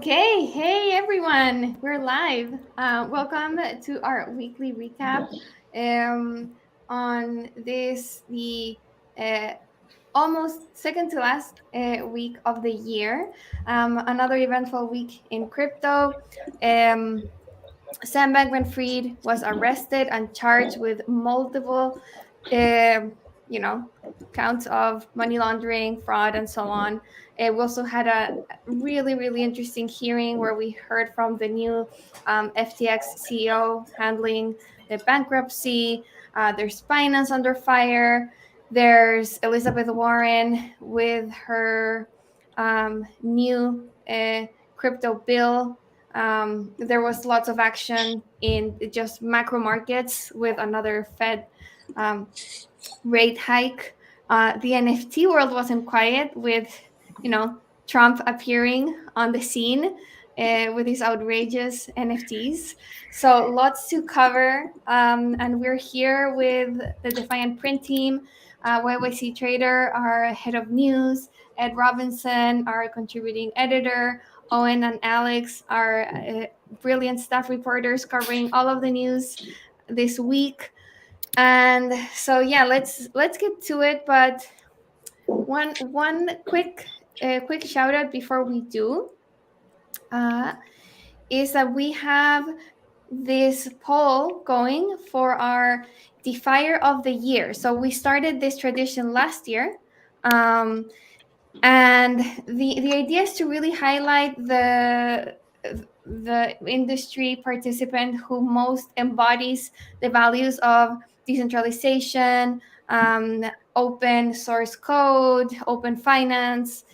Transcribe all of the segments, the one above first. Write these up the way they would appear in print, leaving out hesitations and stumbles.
Okay, hey everyone, we're live. Welcome to our weekly recap on the uh, almost second to last week of the year. Another eventful week in crypto. Um, Sam Bankman-Fried was arrested and charged with multiple, you know, counts of money laundering, fraud, and so on. We also had a really, really interesting hearing where we heard from the new FTX CEO handling the bankruptcy. There's Binance under fire. There's Elizabeth Warren with her new crypto bill. There was lots of action in just macro markets with another Fed um, rate hike. The NFT world wasn't quiet with, Trump appearing on the scene with his outrageous NFTs. So lots to cover. And we're here with the Defiant print team, YYC Trader, our head of news, Ed Robinson, our contributing editor, Owen and Alex, our brilliant staff reporters covering all of the news this week. And so yeah, let's get to it. But one quick shout out before we do uh, is that we have this poll going for our Defier of the Year. So we started this tradition last year. And the idea is to really highlight the industry participant who most embodies the values of decentralization, open source code, open finance,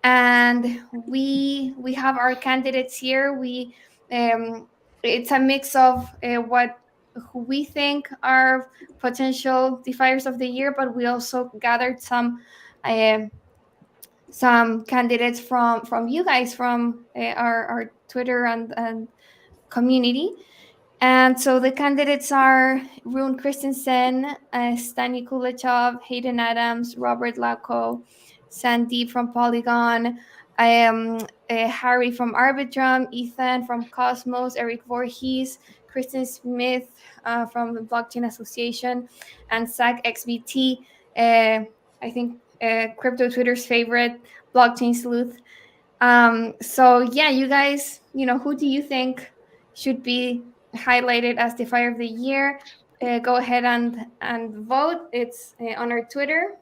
and we have our candidates here. We It's a mix of what who we think are potential defiers of the year, but we also gathered um, some candidates from you guys from our Twitter and community. And so the candidates are Rune Christensen, Stani Kulechov, Hayden Adams, Robert Lacko, Sandeep from Polygon, Harry from Arbitrum, Ethan from Cosmos, Eric Voorhees, Kristen Smith from the Blockchain Association, and Zach XBT, I think crypto Twitter's favorite blockchain sleuth. So yeah, you guys, who do you think should be highlighted as the fire of the year? Go ahead and vote. It's on our Twitter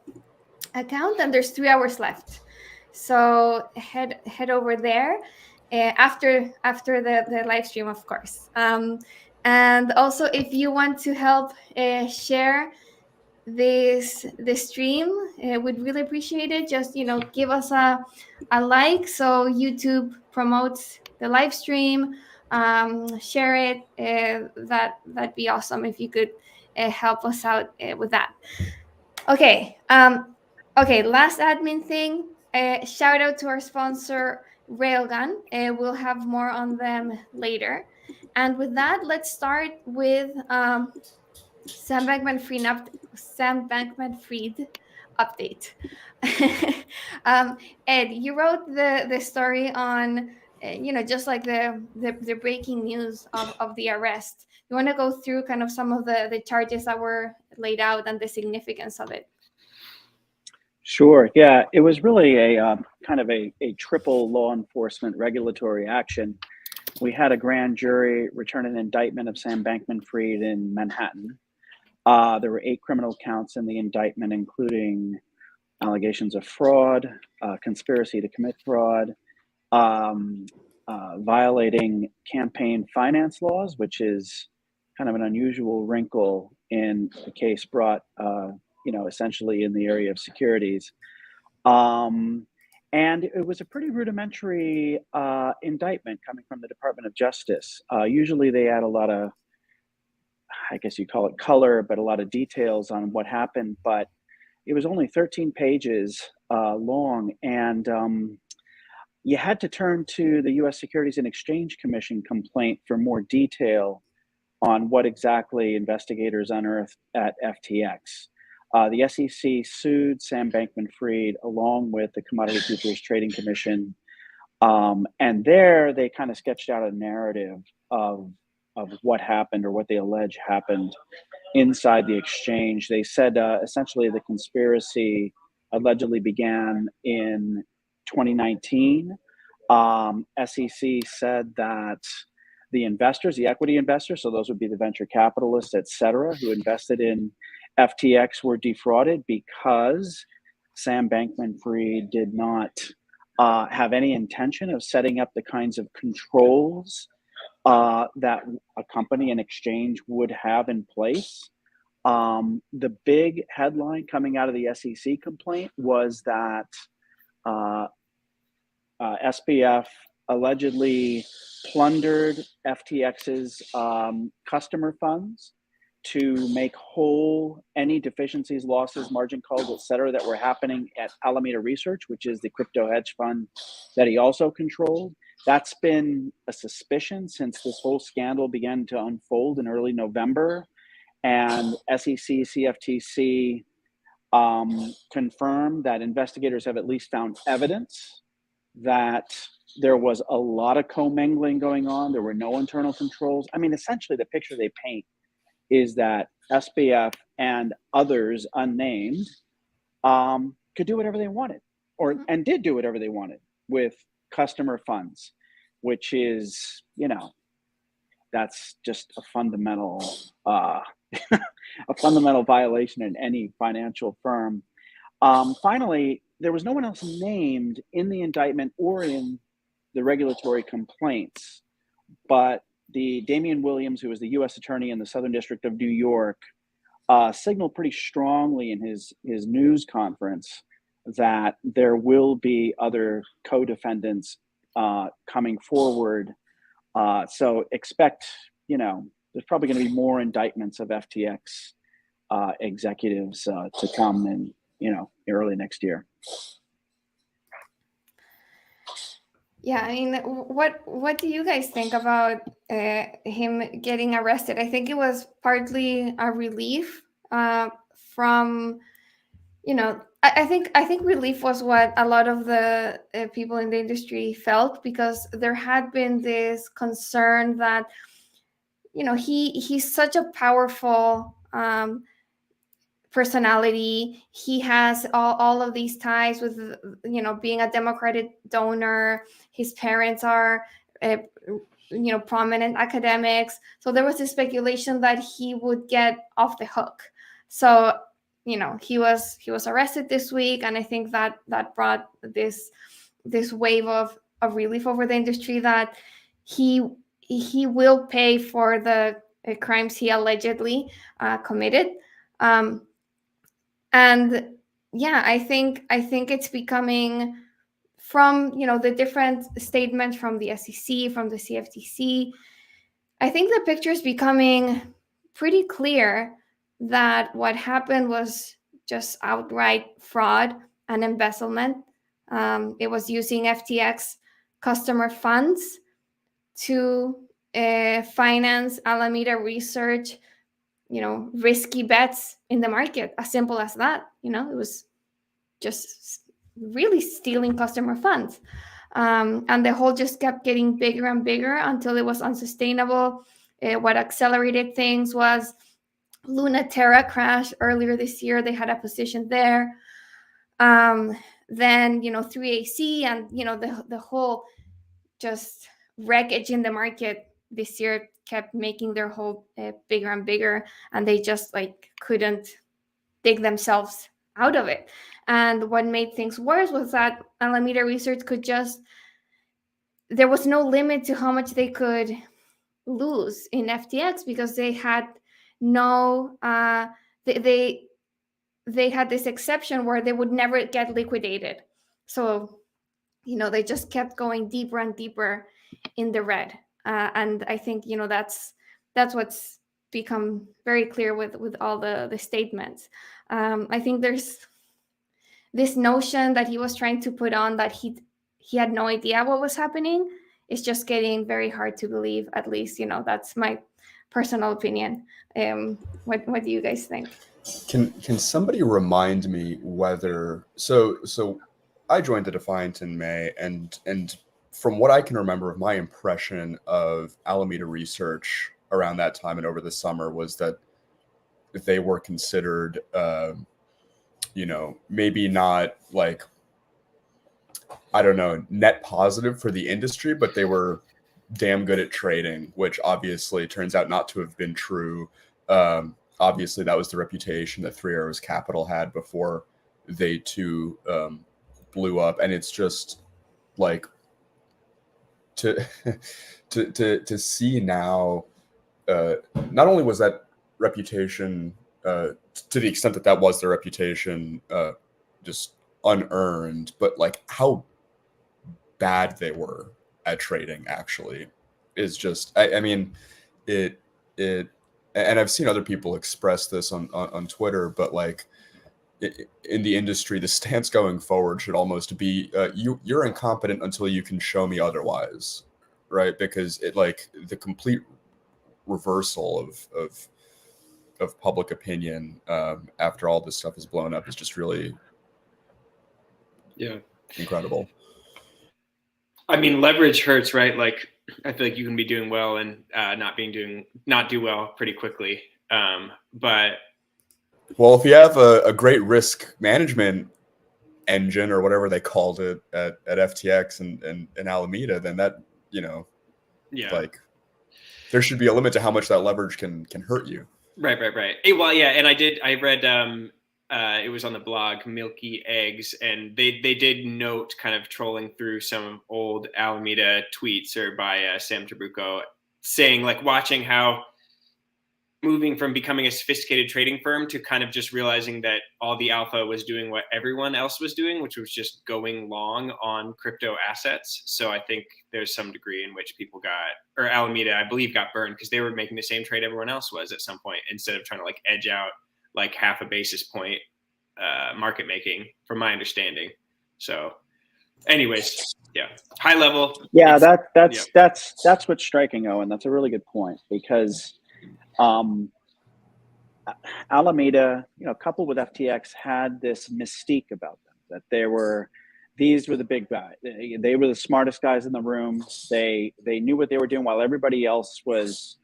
account, and there's 3 hours left. So head over there after the live stream, of course. And also, if you want to help share this stream, we'd really appreciate it. Just give us a like so YouTube promotes the live stream. Share it. That'd be awesome if you could help us out with that. Okay. Okay, last admin thing. Shout out to our sponsor Railgun. We'll have more on them later. And with that, let's start with Sam Bankman-Fried update. Ed, you wrote the story on, just like the breaking news of the arrest. You want to go through kind of some of the charges that were laid out and the significance of it? Sure. Yeah, it was really a kind of a triple law enforcement regulatory action. We had a grand jury return an indictment of Sam Bankman-Fried in Manhattan. There were 8 criminal counts in the indictment, including allegations of fraud, conspiracy to commit fraud, violating campaign finance laws, which is kind of an unusual wrinkle in a case brought, essentially in the area of securities. And it was a pretty rudimentary indictment coming from the Department of Justice. Usually they add a lot of, I guess you call it color, but a lot of details on what happened. But it was only 13 pages long. And you had to turn to the U.S. Securities and Exchange Commission complaint for more detail on what exactly investigators unearthed at FTX. The SEC sued Sam Bankman-Fried along with the Commodity Futures Trading Commission And there they kind of sketched out a narrative of what happened, or what they allege happened inside the exchange. They said essentially the conspiracy allegedly began in 2019. SEC said that the investors, the equity investors, so those would be the venture capitalists, et cetera, who invested in FTX, were defrauded because Sam Bankman-Fried did not have any intention of setting up the kinds of controls that a company, an exchange, would have in place. The big headline coming out of the SEC complaint was that SBF allegedly plundered FTX's customer funds to make whole any deficiencies, losses, margin calls, et cetera, that were happening at Alameda Research, which is the crypto hedge fund that he also controlled. That's been a suspicion since this whole scandal began to unfold in early November. And SEC, CFTC confirmed that investigators have at least found evidence that there was a lot of commingling going on. There were no internal controls. I mean, essentially, the picture they paint is that SBF and others unnamed could do whatever they wanted, and did do whatever they wanted with customer funds, which is, that's just a fundamental a fundamental violation in any financial firm. Finally, there was no one else named in the indictment or in the regulatory complaints, but the Damian Williams, who was the U.S. attorney in the Southern District of New York, signaled pretty strongly in his news conference that there will be other co-defendants coming forward. So expect, there's probably going to be more indictments of FTX executives to come in, early next year. Yeah, I mean, what do you guys think about him getting arrested? I think it was partly a relief from, I think relief was what a lot of the people in the industry felt, because there had been this concern that, he's such a powerful personality. He has all of these ties with, being a Democratic donor. His parents are, prominent academics. So there was this speculation that he would get off the hook. So, he was arrested this week, and I think that brought this wave of relief over the industry, that he will pay for the crimes he allegedly committed. And yeah, I think it's becoming, from the different statements from the SEC, from the CFTC, I think the picture is becoming pretty clear that what happened was just outright fraud and embezzlement. It was using FTX customer funds to finance Alameda Research, risky bets in the market. As simple as that. It was just really stealing customer funds. And the hole just kept getting bigger and bigger until it was unsustainable. What accelerated things was Luna Terra crash earlier this year. They had a position there. Then, 3AC and, the whole just wreckage in the market this year kept making their hole bigger and bigger, and they just couldn't dig themselves out of it. And what made things worse was that Alameda Research there was no limit to how much they could lose in FTX, because they had no they had this exception where they would never get liquidated. So they just kept going deeper and deeper in the red. And I think that's what's become very clear with all the statements. I think there's this notion that he was trying to put on, that he had no idea what was happening. It's just getting very hard to believe. At least that's my personal opinion. What do you guys think? Can somebody remind me whether so I joined the Defiant in May, and from what I can remember of my impression of Alameda Research around that time and over the summer was that they were considered, maybe not like, I don't know, net positive for the industry, but they were damn good at trading, which obviously turns out not to have been true. Obviously, that was the reputation that Three Arrows Capital had before they too blew up, and it's just like to to see now. Not only was that reputation, to the extent that that was their reputation, just unearned, but like how bad they were at trading actually is just, I mean, it, and I've seen other people express this on Twitter, but like in the industry, the stance going forward should almost be, you're incompetent until you can show me otherwise, right? Because it, like, the complete reversal of public opinion after all this stuff is blown up is just really incredible. I mean, leverage hurts, right? Like, I feel like you can be doing well and not do well pretty quickly. But well, if you have a great risk management engine or whatever they called it at FTX and Alameda, then that, like, there should be a limit to how much that leverage can hurt you. Right. Well, yeah, and I read it was on the blog Milky Eggs, and they did note kind of trolling through some old Alameda tweets or by Sam Trabucco, saying, like, watching how moving from becoming a sophisticated trading firm to kind of just realizing that all the alpha was doing what everyone else was doing, which was just going long on crypto assets. So I think there's some degree in which people or Alameda, I believe, got burned because they were making the same trade everyone else was at some point, instead of trying to like edge out like half a basis point market making, from my understanding. So anyways, yeah, high level. Yeah, that's what's striking, Owen. That's a really good point, because Alameda, coupled with FTX, had this mystique about them, that these were the big guys. They were the smartest guys in the room. They knew what they were doing while everybody else was,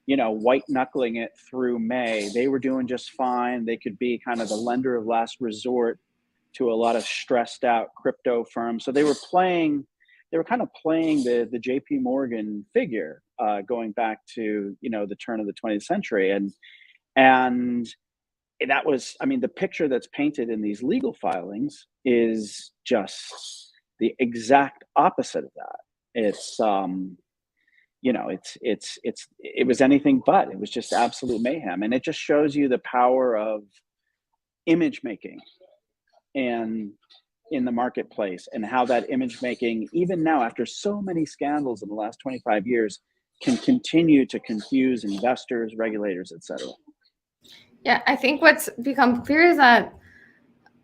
white knuckling it through May. They were doing just fine. They could be kind of the lender of last resort to a lot of stressed out crypto firms. So they were kind of playing the JP Morgan figure, going back to, the turn of the 20th century. And that was, I mean, the picture that's painted in these legal filings is just the exact opposite of that. It's, it was anything but. It was just absolute mayhem. And it just shows you the power of image making and in the marketplace, and how that image making, even now after so many scandals in the last 25 years, can continue to confuse investors, regulators, etc. Yeah, I think what's become clear is that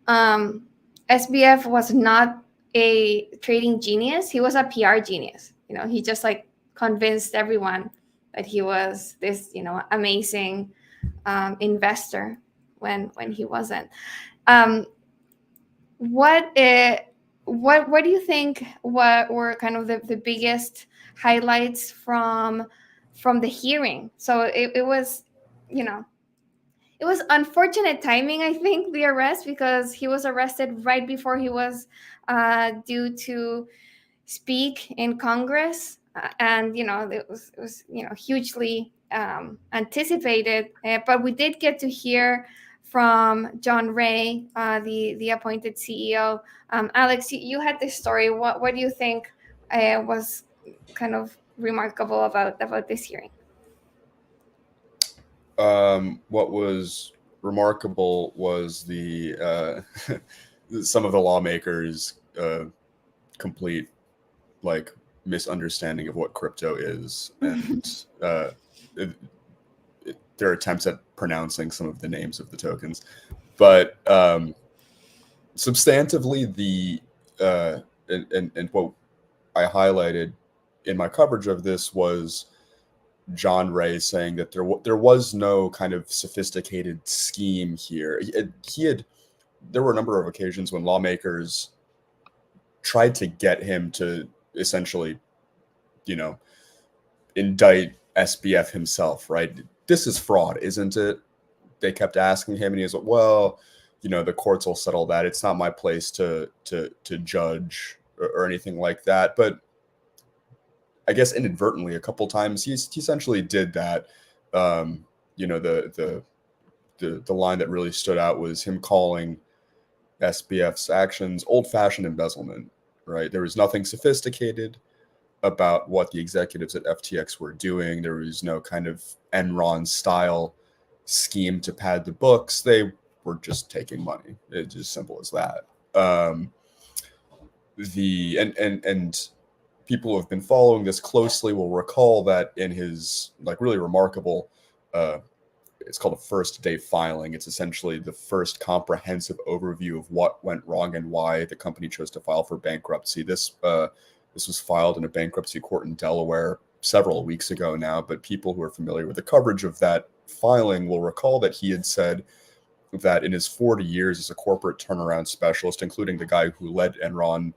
SBF was not a trading genius. He was a PR genius. He just like convinced everyone that he was this, amazing investor when he wasn't. What do you think? What were kind of the biggest highlights from the hearing? So it was, it was unfortunate timing, I think, the arrest, because he was arrested right before he was due to speak in Congress, and it was hugely anticipated. But we did get to hear from John Ray, the appointed CEO. Alex, you had this story. What do you think was kind of remarkable about this hearing? What was remarkable was the some of the lawmakers' complete like misunderstanding of what crypto is, and their attempts at pronouncing some of the names of the tokens. But substantively, and what I highlighted in my coverage of this was John Ray saying that there was no kind of sophisticated scheme here. There were a number of occasions when lawmakers tried to get him to essentially, indict SBF himself, right? This is fraud, isn't it? They kept asking him, and he was like, well, the courts will settle that. It's not my place to judge or anything like that. But I guess inadvertently, a couple times, he essentially did that. The line that really stood out was him calling SBF's actions old-fashioned embezzlement, right? There was nothing sophisticated about what the executives at FTX were doing. There was no kind of Enron style scheme to pad the books. They were just taking money. It's as simple as that. And people who have been following this closely will recall that in his really remarkable, it's called a first day filing. It's essentially the first comprehensive overview of what went wrong and why the company chose to file for bankruptcy. This was filed in a bankruptcy court in Delaware several weeks ago now, but people who are familiar with the coverage of that filing will recall that he had said that in his 40 years as a corporate turnaround specialist, including the guy who led Enron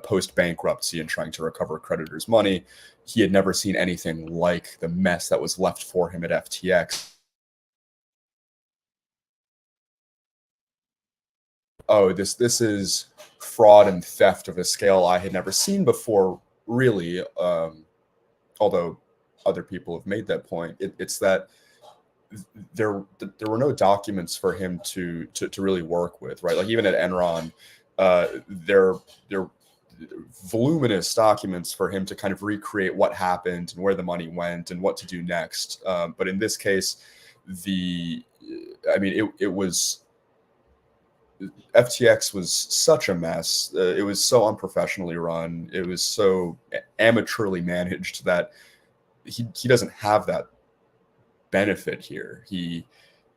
post-bankruptcy and trying to recover creditors' money, he had never seen anything like the mess that was left for him at FTX. Oh, this is fraud and theft of a scale I had never seen before, really. Although other people have made that point, it's that there were no documents for him to really work with, right? Like even at Enron, there voluminous documents for him to kind of recreate what happened and where the money went and what to do next. But in this case, it was. FTX was such a mess. It was so unprofessionally run. It was so amateurly managed that he doesn't have that benefit here.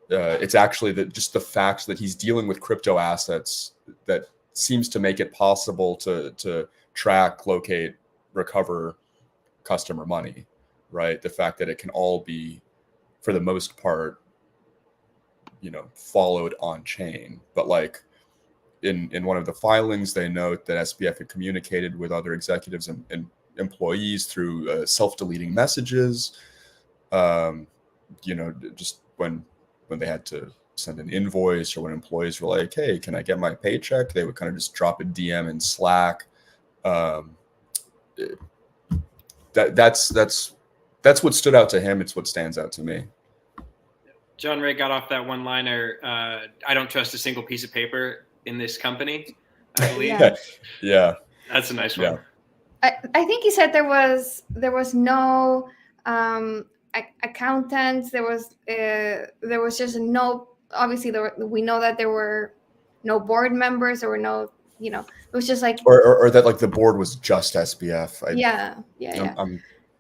It's actually just the fact that he's dealing with crypto assets that seems to make it possible to track, locate, recover customer money, right? The fact that it can all be, for the most part, followed on chain. But in one of the filings, they note that SBF had communicated with other executives and employees through self-deleting messages. Just when they had to send an invoice or when employees were like, hey, can I get my paycheck? They would kind of just drop a DM in Slack. That's what stood out to him. It's what stands out to me. John Ray got off that one-liner. I don't trust a single piece of paper in this company, I believe. Yeah. That's a nice one. I think he said there was no accountants. There was just no. Obviously, we know that there were no board members. There were no. It was just like. Or that the board was just SBF. Yeah.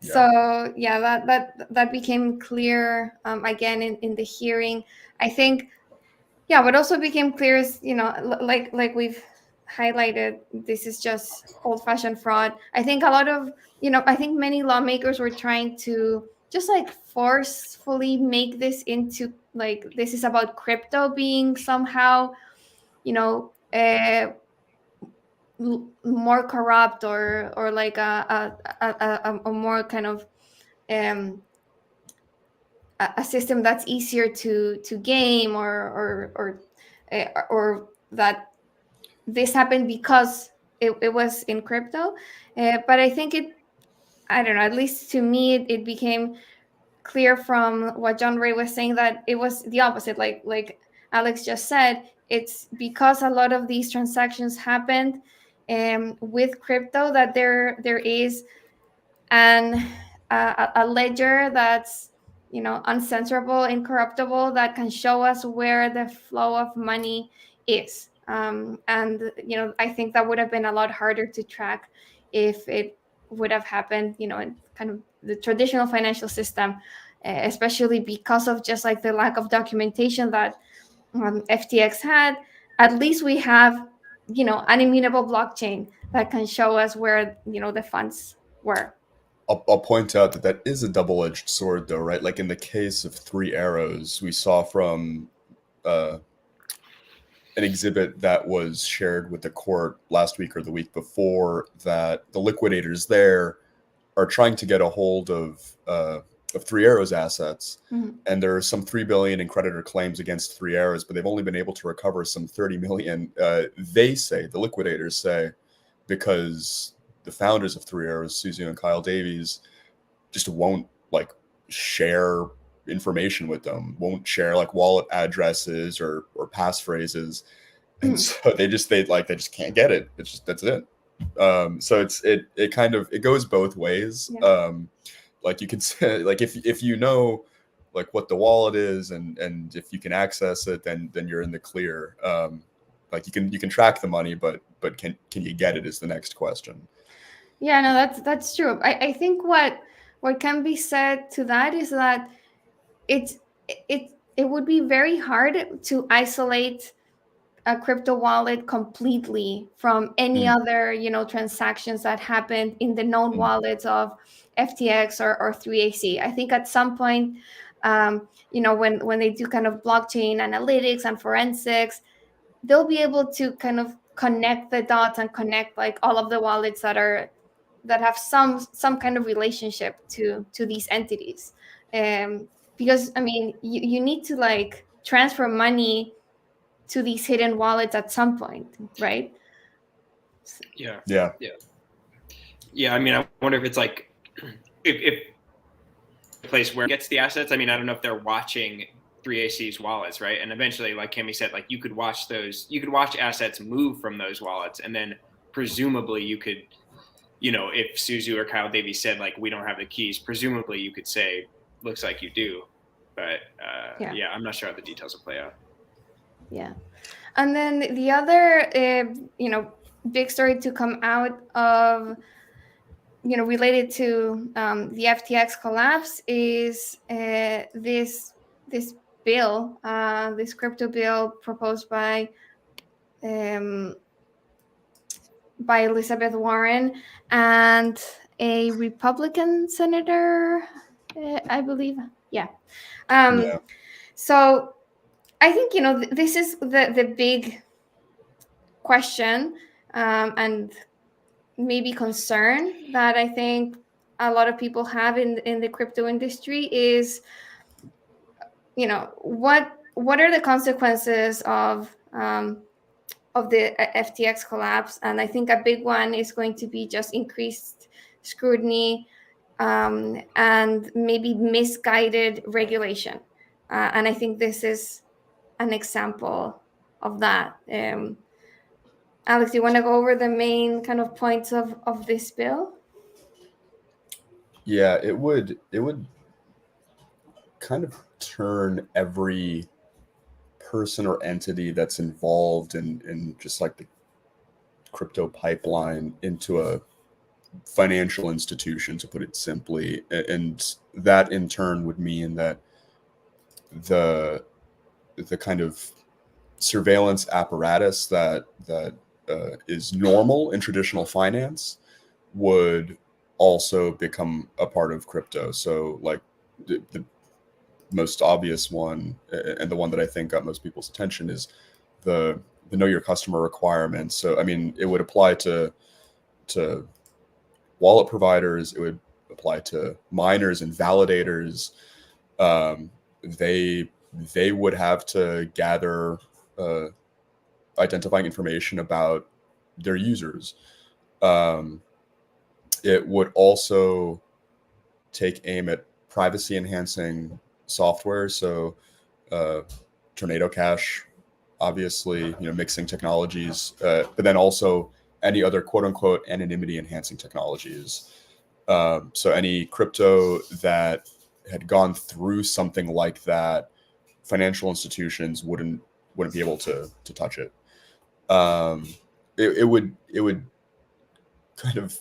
So that became clear again in the hearing. I think, what also became clear is like we've highlighted, this is just old-fashioned fraud. I think a lot of I think many lawmakers were trying to just forcefully make this into this is about crypto being somehow more corrupt or like a more kind of a system that's easier to game or that this happened because it was in crypto. But I think I don't know, at least to me, it became clear from what John Ray was saying that it was the opposite. Like Alex just said, it's because a lot of these transactions happened with crypto that there is a ledger that's uncensorable, incorruptible, that can show us where the flow of money is. And I think that would have been a lot harder to track if it would have happened, in kind of the traditional financial system, especially because of just the lack of documentation that FTX had. At least we have, an immutable blockchain that can show us where, the funds were. I'll point out that is a double-edged sword, though, right? Like in the case of Three Arrows, we saw from an exhibit that was shared with the court last week or the week before that the liquidators there are trying to get a hold of Three Arrows assets, and there are some $3 billion in creditor claims against Three Arrows, but they've only been able to recover some $30 million. They say, the liquidators say, because the founders of Three Arrows, Susie and Kyle Davies, just won't like share information with them, won't share like wallet addresses or passphrases, and so they just can't get it. It's just, that's it. So it kind of, it goes both ways. Yeah. Like you could say, like if you know like what the wallet is and if you can access it, then you're in the clear. Like you can track the money, but can you get it is the next question. Yeah, no, that's true. I think what can be said to that is that it would be very hard to isolate a crypto wallet completely from any other, transactions that happened in the known wallets of FTX or 3AC. I think at some point, when they do kind of blockchain analytics and forensics, they'll be able to kind of connect the dots and connect like all of the wallets that have some kind of relationship to these entities. Because I mean, you need to like transfer money to these hidden wallets at some point, right? Yeah. I mean, I wonder if it's like if a place where it gets the assets. I mean, I don't know if they're watching 3AC's wallets, right? And eventually, like Cami said, like you could watch assets move from those wallets, and then presumably you could, if Suzu or Kyle Davies said like we don't have the keys, presumably you could say looks like you do, but yeah, I'm not sure how the details will play out. Yeah. And then the other, big story to come out of, related to the FTX collapse is this bill, this crypto bill proposed by Elizabeth Warren and a Republican senator, I believe. Yeah. So I think, this is the big question and maybe concern that I think a lot of people have in the crypto industry is, what are the consequences of the FTX collapse? And I think a big one is going to be just increased scrutiny and maybe misguided regulation. And I think this is an example of that. Alex, do you want to go over the main kind of points of this bill? Yeah, it would kind of turn every person or entity that's involved in just like the crypto pipeline into a financial institution, to put it simply. And that in turn would mean that the kind of surveillance apparatus that is normal in traditional finance would also become a part of crypto. So like the most obvious one, and the one that I think got most people's attention, is the know your customer requirements. So I mean, it would apply to wallet providers, it would apply to miners and validators. They would have to gather identifying information about their users. It would also take aim at privacy enhancing software. So Tornado Cash, obviously, mixing technologies, but then also any other quote unquote anonymity enhancing technologies. So any crypto that had gone through something like that, financial institutions wouldn't be able to touch it. It would kind of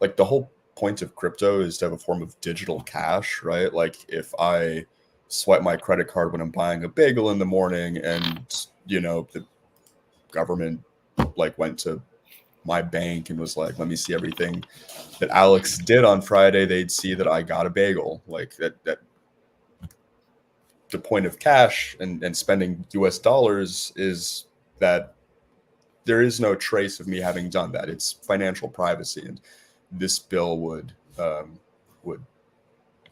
like the whole point of crypto is to have a form of digital cash, right? Like if I swipe my credit card when I'm buying a bagel in the morning, and the government like went to my bank and was like, let me see everything that Alex did on Friday, they'd see that I got a bagel. Like that the point of cash and spending US dollars is that there is no trace of me having done that. It's financial privacy, and this bill would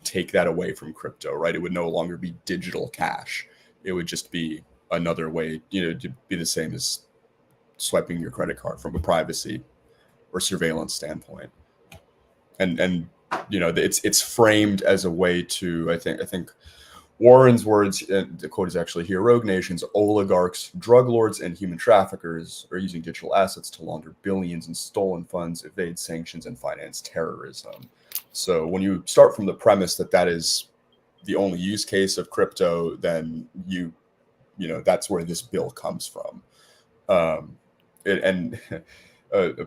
take that away from crypto, right? It would no longer be digital cash. It would just be another way, to be the same as swiping your credit card from a privacy or surveillance standpoint. And it's framed as a way to, I think Warren's words, the quote is actually here: rogue nations, oligarchs, drug lords, and human traffickers are using digital assets to launder billions in stolen funds, evade sanctions, and finance terrorism. So when you start from the premise that that is the only use case of crypto, then that's where this bill comes from. And a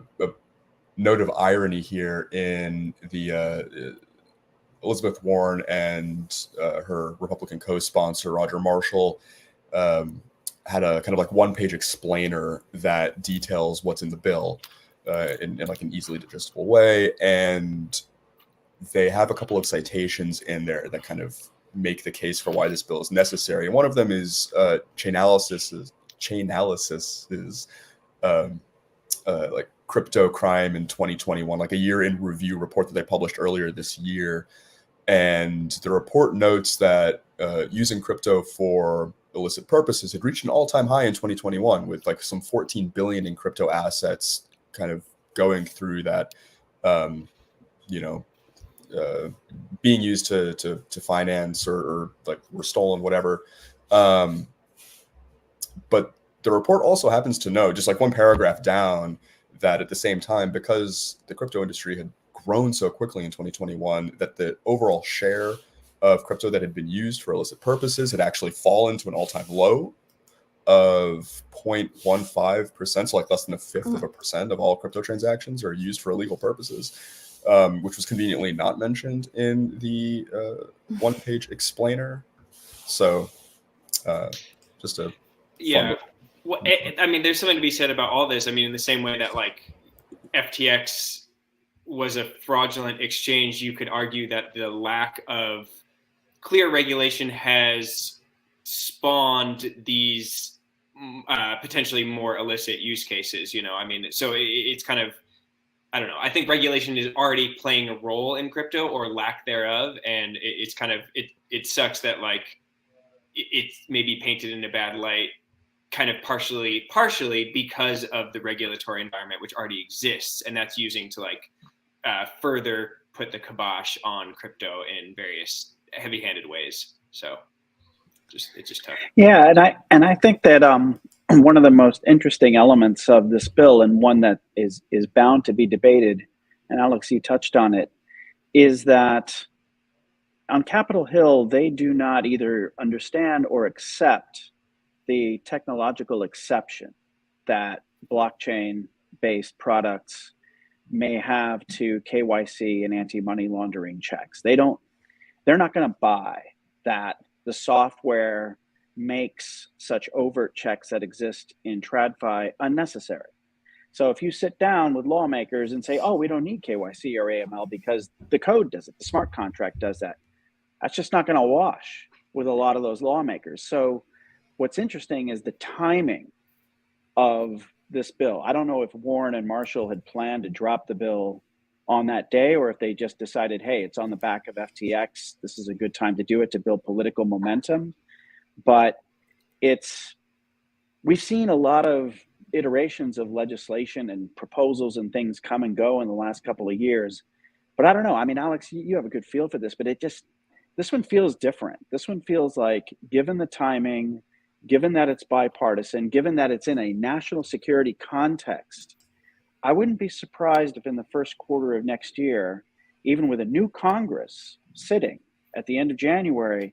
note of irony here in the Elizabeth Warren and her Republican co-sponsor, Roger Marshall, had a kind of like one-page explainer that details what's in the bill in like an easily digestible way. And they have a couple of citations in there that kind of make the case for why this bill is necessary. And one of them is Chainalysis is like crypto crime in 2021, like a year in review report that they published earlier this year. And the report notes that using crypto for illicit purposes had reached an all-time high in 2021, with like some 14 billion in crypto assets kind of going through that, being used to finance or like were stolen, whatever. But the report also happens to know, just like one paragraph down, that at the same time, because the crypto industry had grown so quickly in 2021, that the overall share of crypto that had been used for illicit purposes had actually fallen to an all-time low of 0.15%, so like less than a fifth of a percent of all crypto transactions are used for illegal purposes, which was conveniently not mentioned in the one-page explainer. So just a well, I mean, there's something to be said about all this. I mean, in the same way that like FTX was a fraudulent exchange, you could argue that the lack of clear regulation has spawned these potentially more illicit use cases. I mean, so it's kind of, I don't know. I think regulation is already playing a role in crypto, or lack thereof, and it's kind of it sucks that like it's maybe painted in a bad light, kind of partially because of the regulatory environment which already exists, and that's using to like further put the kibosh on crypto in various heavy-handed ways. So it's just tough. Yeah, and I think that one of the most interesting elements of this bill, and one that is bound to be debated, and Alex, you touched on it, is that on Capitol Hill, they do not either understand or accept the technological exception that blockchain-based products may have to KYC and anti-money laundering checks. They're not going to buy that the software makes such overt checks that exist in TradFi unnecessary. So if you sit down with lawmakers and say, oh, we don't need KYC or AML because the code does it, the smart contract does that, that's just not going to wash with a lot of those lawmakers. So what's interesting is the timing of this bill. I don't know if Warren and Marshall had planned to drop the bill on that day, or if they just decided, hey, it's on the back of FTX, this is a good time to do it to build political momentum. But we've seen a lot of iterations of legislation and proposals and things come and go in the last couple of years. But I don't know. I mean, Alex, you have a good feel for this, but this one feels different. This one feels like, given the timing, given that it's bipartisan, given that it's in a national security context, I wouldn't be surprised if in the first quarter of next year, even with a new Congress sitting at the end of January,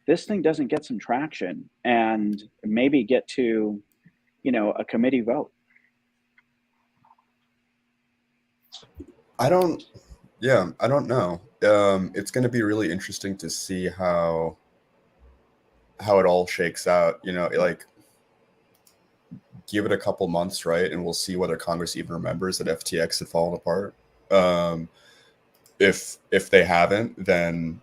this thing doesn't get some traction and maybe get to, a committee vote. I don't know. It's going to be really interesting to see how it all shakes out, like give it a couple months, right? And we'll see whether Congress even remembers that FTX had fallen apart. If they haven't, then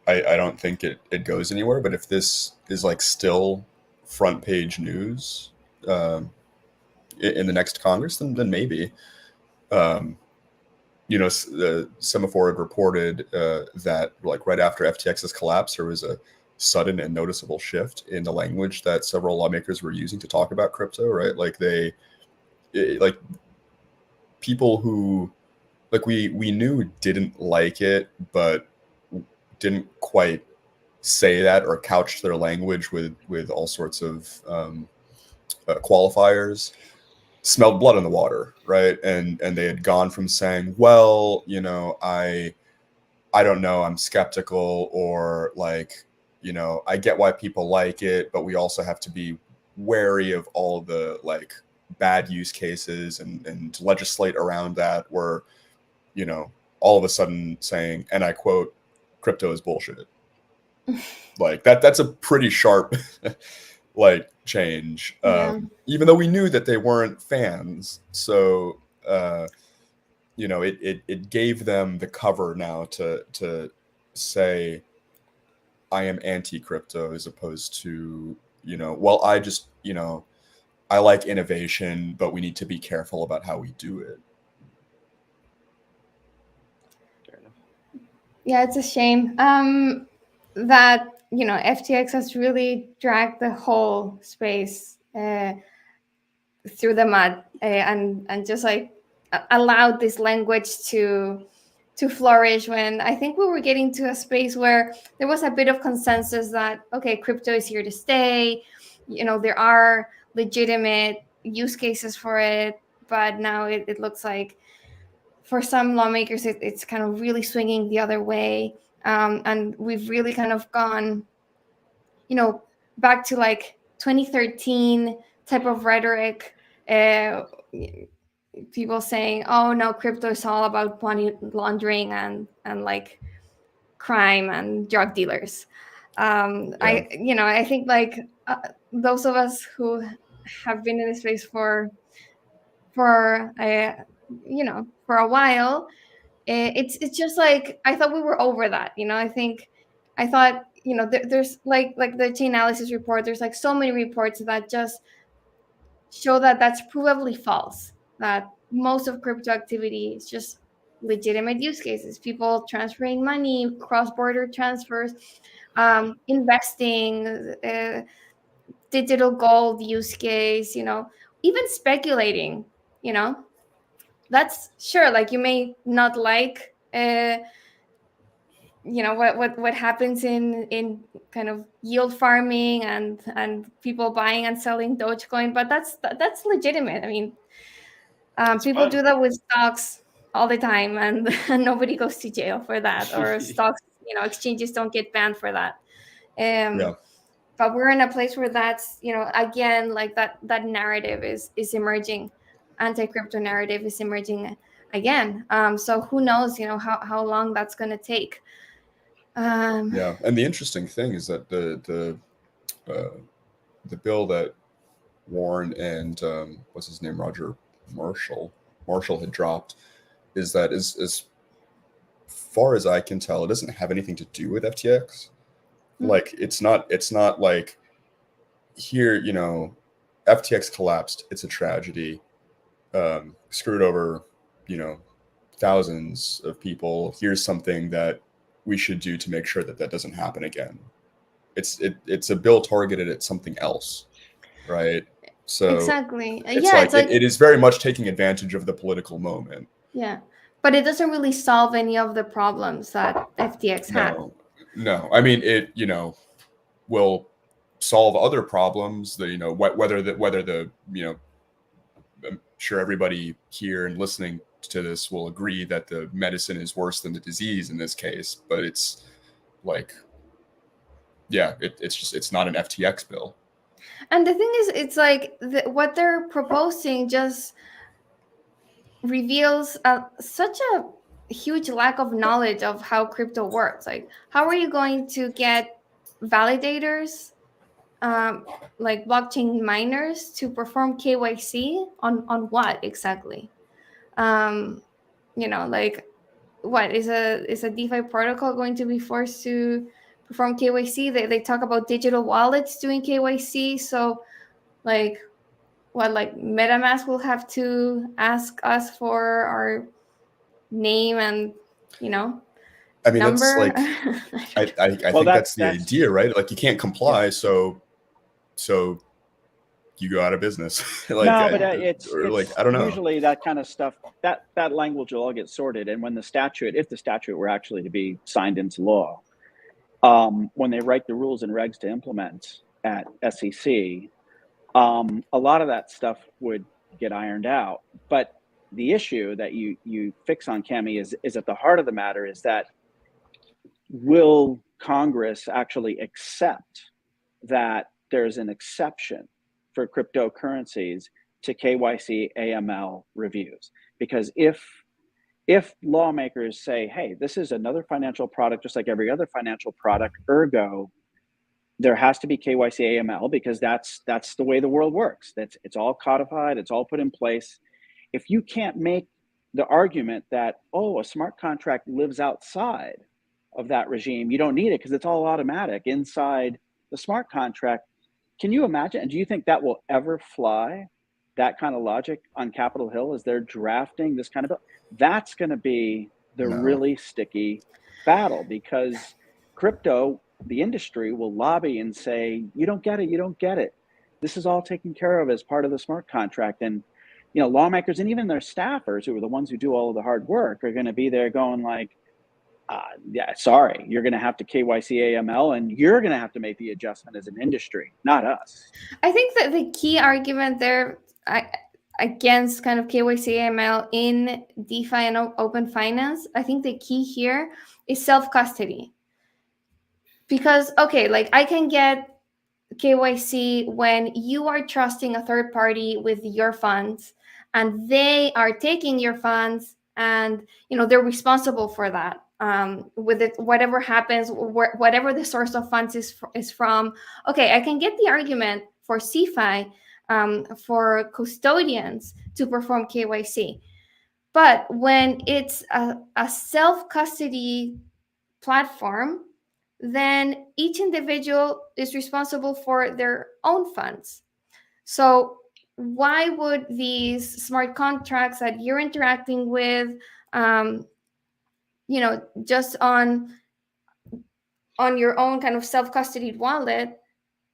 I don't think it goes anywhere. But if this is like still front page news in the next Congress, then maybe. Semaphore had reported that like right after FTX's collapse, there was a sudden and noticeable shift in the language that several lawmakers were using to talk about crypto, right? Like like people who like we knew didn't like it, but didn't quite say that or couch their language with all sorts of qualifiers, smelled blood in the water, right? And they had gone from saying, well, I don't know, I'm skeptical, or like, I get why people like it, but we also have to be wary of all the like bad use cases and legislate around that, where, all of a sudden saying, and I quote, crypto is bullshit. Like that's a pretty sharp like change. Even though we knew that they weren't fans. So it gave them the cover now to say I am anti-crypto, as opposed to, well, I just, I like innovation, but we need to be careful about how we do it. Yeah, it's a shame that, FTX has really dragged the whole space through the mud and just like allowed this language to flourish, when I think we were getting to a space where there was a bit of consensus that, okay, crypto is here to stay. There are legitimate use cases for it, but now it looks like for some lawmakers it's kind of really swinging the other way, and we've really kind of gone back to like 2013 type of rhetoric, people saying, oh no, crypto is all about money laundering and like crime and drug dealers. I think like those of us who have been in this space for for a while, it's just like I thought we were over that. I thought there's like the Chainalysis report, there's like so many reports that just show that that's provably false, that most of crypto activity is just legitimate use cases, people transferring money, cross-border transfers, investing, digital gold use case, even speculating. That's sure, like you may not like what happens in kind of yield farming and people buying and selling Dogecoin, but that's legitimate. I mean, people do that with stocks all the time, and nobody goes to jail for that, or stocks, exchanges don't get banned for that. But we're in a place where that's, again, like that narrative is emerging. Anti-crypto narrative is emerging again. So who knows, how long that's going to take. And the interesting thing is that the bill that Warren and what's his name, Roger Marshall had dropped, is that as far as I can tell, it doesn't have anything to do with FTX. Like it's not like here, FTX collapsed, it's a tragedy, screwed over, thousands of people. Here's something that we should do to make sure that doesn't happen again. It's a bill targeted at something else, right? So exactly, it is very much taking advantage of the political moment. Yeah, but it doesn't really solve any of the problems that FTX had. No, I mean it. Will solve other problems. Whether the I'm sure everybody here and listening to this will agree that the medicine is worse than the disease in this case. But it's like, it's not an FTX bill. And the thing is, it's like what they're proposing just reveals such a huge lack of knowledge of how crypto works. Like, how are you going to get validators, like blockchain miners, to perform KYC on what exactly? Like what is a DeFi protocol going to be forced to perform KYC? They talk about digital wallets doing KYC. So like what, like MetaMask will have to ask us for our name and, you know, I mean, number. that's like, I Well, think that's the idea, right? Like you can't comply, so you go out of business. Like, no, but it's I don't know. Usually that kind of stuff, that language will all get sorted. And when if the statute were actually to be signed into law, when they write the rules and regs to implement at SEC, a lot of that stuff would get ironed out. But the issue that you fix on, Cami, is at the heart of the matter is that will Congress actually accept that there's an exception for cryptocurrencies to KYC AML reviews? Because if lawmakers say, hey, this is another financial product just like every other financial product, ergo there has to be KYC AML because that's the way the world works. It's all codified, it's all put in place. If you can't make the argument that, oh, a smart contract lives outside of that regime, you don't need it because it's all automatic inside the smart contract. Can you imagine? And do you think that will ever fly, that kind of logic on Capitol Hill as they're drafting this kind of bill? That's going to be the really sticky battle because crypto, the industry will lobby and say, you don't get it, you don't get it. This is all taken care of as part of the smart contract. And, you know, lawmakers and even their staffers, who are the ones who do all of the hard work, are going to be there going like, yeah, sorry, you're going to have to KYC AML and you're going to have to make the adjustment as an industry, not us. I think that the key argument there against kind of KYC AML in DeFi and open finance, I think the key here is self-custody. Because, okay, like I can get KYC when you are trusting a third party with your funds and they are taking your funds and, you know, they're responsible for that. With it, whatever happens, whatever the source of funds is from. Okay, I can get the argument for CeFi, for custodians to perform KYC. But when it's a self-custody platform, then each individual is responsible for their own funds. So why would these smart contracts that you're interacting with, you know, just on your own kind of self-custodied wallet,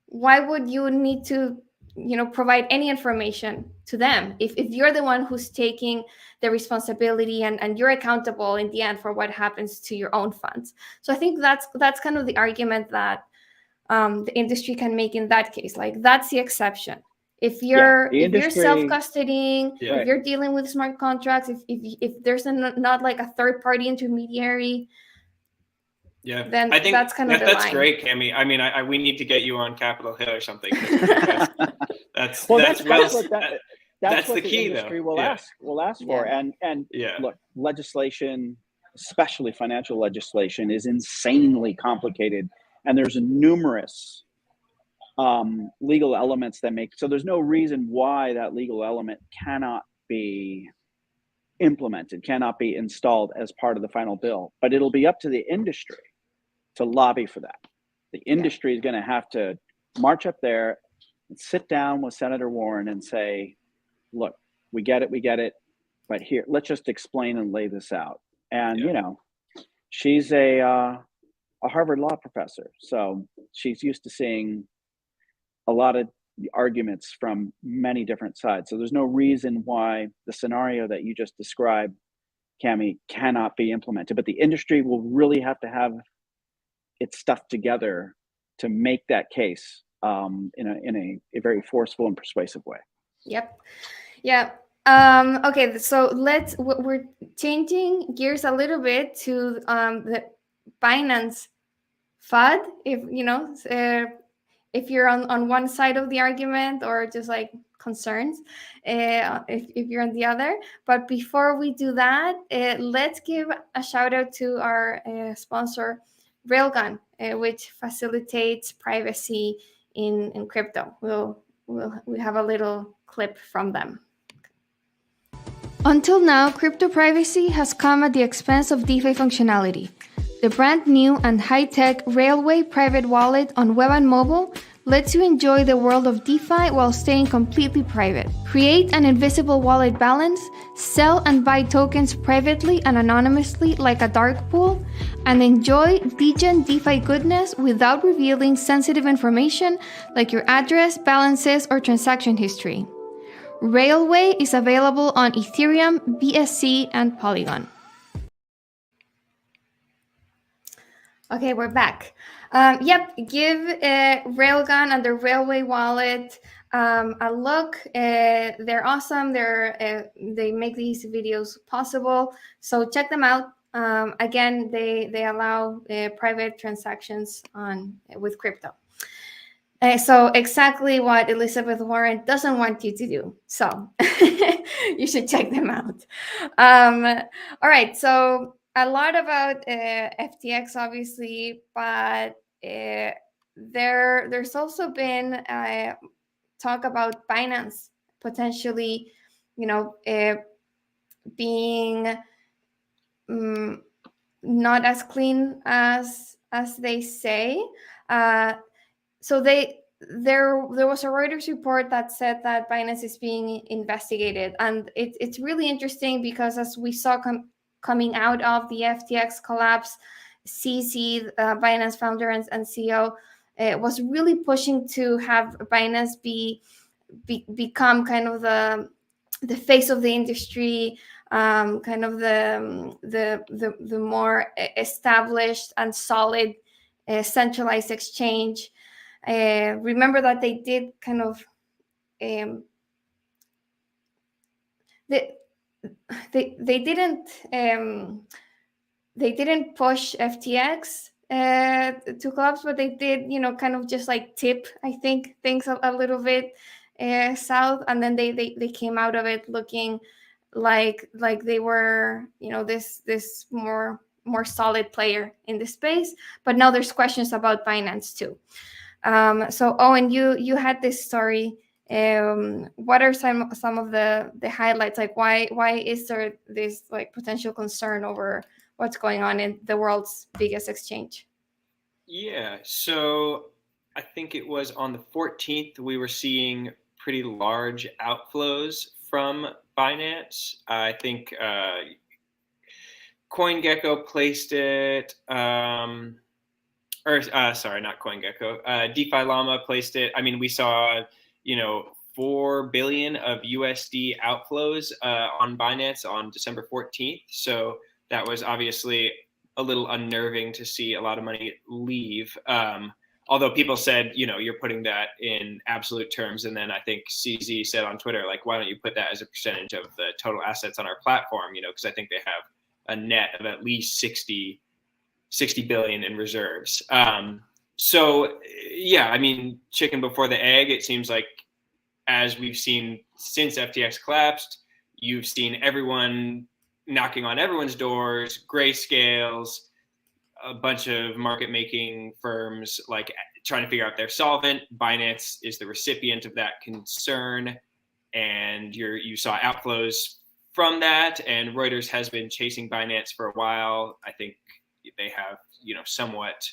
why would you need to, you know, provide any information to them if you're the one who's taking the responsibility and you're accountable in the end for what happens to your own funds? So I think that's kind of the argument that the industry can make in that case. Like that's the exception. If you're self-custodying, if you're dealing with smart contracts, if there's not like a third-party intermediary, then I think that's kind of the that's line. Great, Cami. I mean, we need to get you on Capitol Hill or something. That's the key, industry though. Will ask for. And look, legislation, especially financial legislation, is insanely complicated, and there's numerous legal elements that make, so there's no reason why that legal element cannot be implemented, cannot be installed as part of the final bill. But it'll be up to the industry to lobby for that. The industry is going to have to march up there and sit down with Senator Warren and say, look, we get it, but here, let's just explain and lay this out. And you know, she's a Harvard law professor, so she's used to seeing a lot of arguments from many different sides. So there's no reason why the scenario that you just described, Cami, cannot be implemented. But the industry will really have to have its stuff together to make that case in a very forceful and persuasive way. Yep. Yeah. Okay. So we're changing gears a little bit to the Binance FUD. If you know, if you're on one side of the argument or just like concerns, if you're on the other. But before we do that, let's give a shout out to our sponsor, Railgun, which facilitates privacy in crypto. We have a little clip from them. Until now, crypto privacy has come at the expense of DeFi functionality. The brand new and high-tech Railway private wallet on web and mobile lets you enjoy the world of DeFi while staying completely private. Create an invisible wallet balance, sell and buy tokens privately and anonymously like a dark pool, and enjoy degen DeFi goodness without revealing sensitive information like your address, balances, or transaction history. Railway is available on Ethereum, BSC, and Polygon. Okay, we're back. Give Railgun and the Railway wallet a look. They're awesome. They make these videos possible. So check them out. Again, they allow private transactions with crypto. So exactly what Elizabeth Warren doesn't want you to do. So you should check them out. All right. So a lot about FTX, obviously, but there's also been talk about Binance potentially, being not as clean as they say. So there was a Reuters report that said that Binance is being investigated, and it's really interesting because as we saw coming out of the FTX collapse, CZ, Binance founder and CEO, was really pushing to have Binance become kind of the face of the industry, kind of the more established and solid centralized exchange. Remember that they did kind of they didn't push FTX to collapse, but they did, kind of just like tip, I think, things a little bit south, and then they came out of it looking like they were, this more solid player in the space. But now there's questions about Binance too. So Owen, you had this story. What are some of the highlights? Like why is there this like potential concern over what's going on in the world's biggest exchange? Yeah, so I think it was on the 14th we were seeing pretty large outflows from Binance. I think CoinGecko placed it. Sorry, not CoinGecko. DeFi Llama placed it. I mean, we saw, 4 billion of USD outflows on Binance on December 14th. So that was obviously a little unnerving to see a lot of money leave. Although people said, you're putting that in absolute terms. And then I think CZ said on Twitter, like, why don't you put that as a percentage of the total assets on our platform? Because I think they have a net of at least 60 billion in reserves. So yeah, I mean, chicken before the egg. It seems like, as we've seen since FTX collapsed, you've seen everyone knocking on everyone's doors, grayscales, a bunch of market making firms like trying to figure out if they're solvent. Binance is the recipient of that concern, and you saw outflows from that. And Reuters has been chasing Binance for a while. I think they have, somewhat,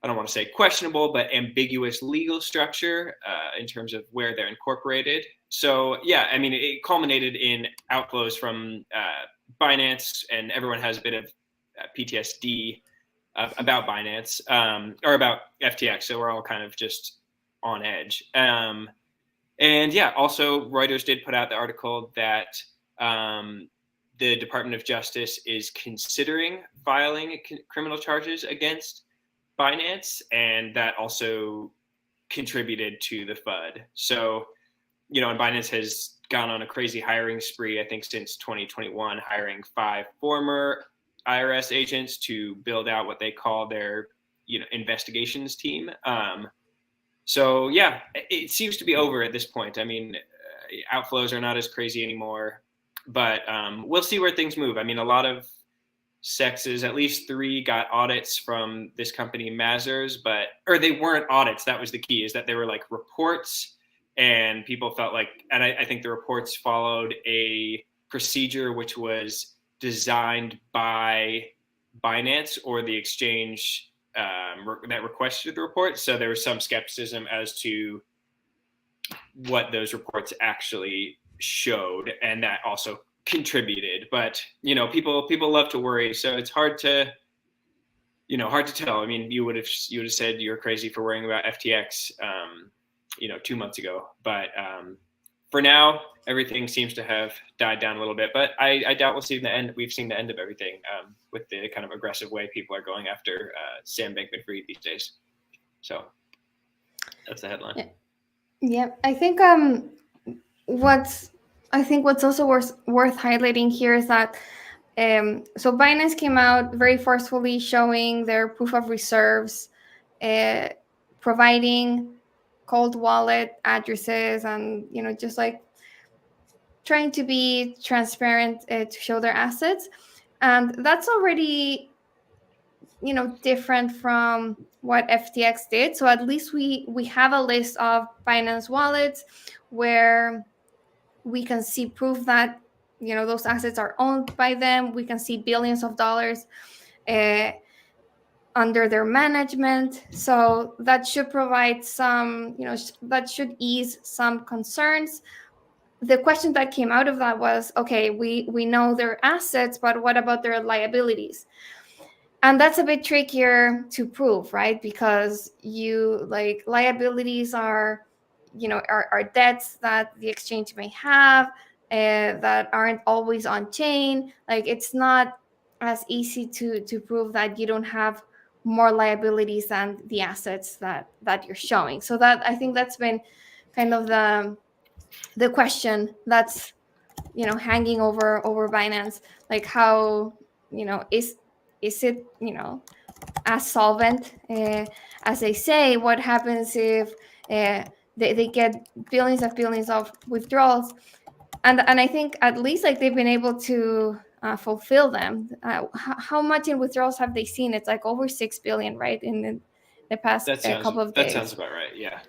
I don't want to say questionable, but ambiguous legal structure in terms of where they're incorporated. So yeah, I mean, it culminated in outflows from Binance, and everyone has a bit of PTSD about Binance or about FTX. So we're all kind of just on edge. And yeah, also Reuters did put out the article that the Department of Justice is considering filing criminal charges against Binance, and that also contributed to the FUD. So, and Binance has gone on a crazy hiring spree, I think, since 2021, hiring 5 former IRS agents to build out what they call their, investigations team. So yeah, it seems to be over at this point. I mean, outflows are not as crazy anymore, but we'll see where things move. I mean, a lot of SEXs, at least 3 got audits from this company Mazars, or they weren't audits. That was the key, is that they were like reports, and people felt like, and I think the reports followed a procedure which was designed by Binance or the exchange that requested the report. So there was some skepticism as to what those reports actually showed, and that also contributed. But people love to worry, so it's hard to tell. I mean, you would have said you're crazy for worrying about FTX 2 months ago, but for now everything seems to have died down a little bit. But I doubt we'll see the end. We've seen the end of everything with the kind of aggressive way people are going after Sam Bankman-Fried these days. So that's the headline. Yeah, I think what's also worth highlighting here is that so Binance came out very forcefully showing their proof of reserves, providing cold wallet addresses, and just like trying to be transparent to show their assets, and that's already different from what FTX did. So at least we have a list of Binance wallets where we can see proof that those assets are owned by them. We can see billions of dollars under their management. So that should provide some, that should ease some concerns. The question that came out of that was, okay, we know their assets, but what about their liabilities? And that's a bit trickier to prove, right? Because liabilities are debts that the exchange may have that aren't always on chain. Like, it's not as easy to prove that you don't have more liabilities than the assets that you're showing. So that, I think that's been kind of the question that's hanging over Binance. Like, how is it as solvent as they say? What happens if they get billions of withdrawals? And I think at least they've been able to fulfill them. How much in withdrawals have they seen? It's like over 6 billion, right, in the past couple of days. That sounds about right. Yeah.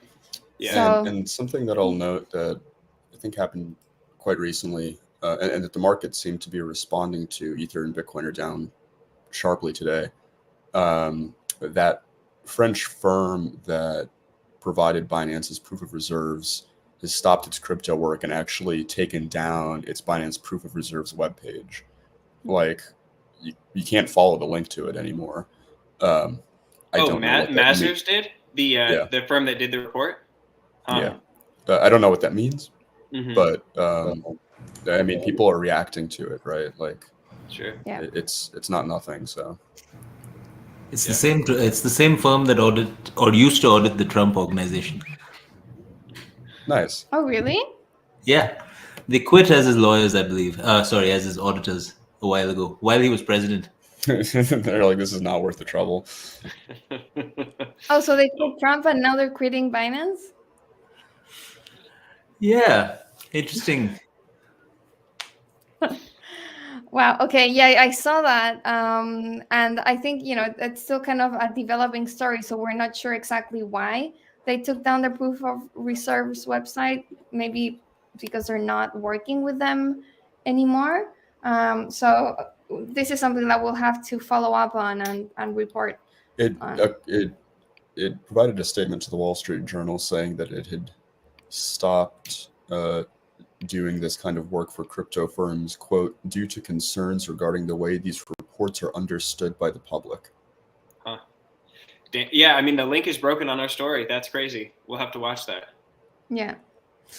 So, and something that I'll note that I think happened quite recently, and that the market seemed to be responding to, Ether and Bitcoin are down sharply today. That French firm that provided Binance's proof of reserves has stopped its crypto work and actually taken down its Binance proof of reserves webpage. Like, you can't follow the link to it anymore. I don't know what that Mazars did? The firm that did the report? Yeah. I don't know what that means, mm-hmm. but I mean, people are reacting to it, right? Like, sure. Yeah. It's not nothing. So it's the same. It's the same firm that used to audit the Trump organization. Nice. Oh, really? Yeah, they quit as his lawyers, I believe. As his auditors a while ago, while he was president. They're like, this is not worth the trouble. Oh, so they quit Trump and now they're quitting Binance? Yeah, interesting. Wow. Okay. Yeah, I saw that. And I think, it's still kind of a developing story. So we're not sure exactly why they took down the proof of reserves website. Maybe because they're not working with them anymore. So this is something that we'll have to follow up on and report. It provided a statement to the Wall Street Journal saying that it had stopped doing this kind of work for crypto firms, quote, due to concerns regarding the way these reports are understood by the public. Huh. Yeah, I mean, the link is broken on our story. That's crazy. We'll have to watch that. Yeah.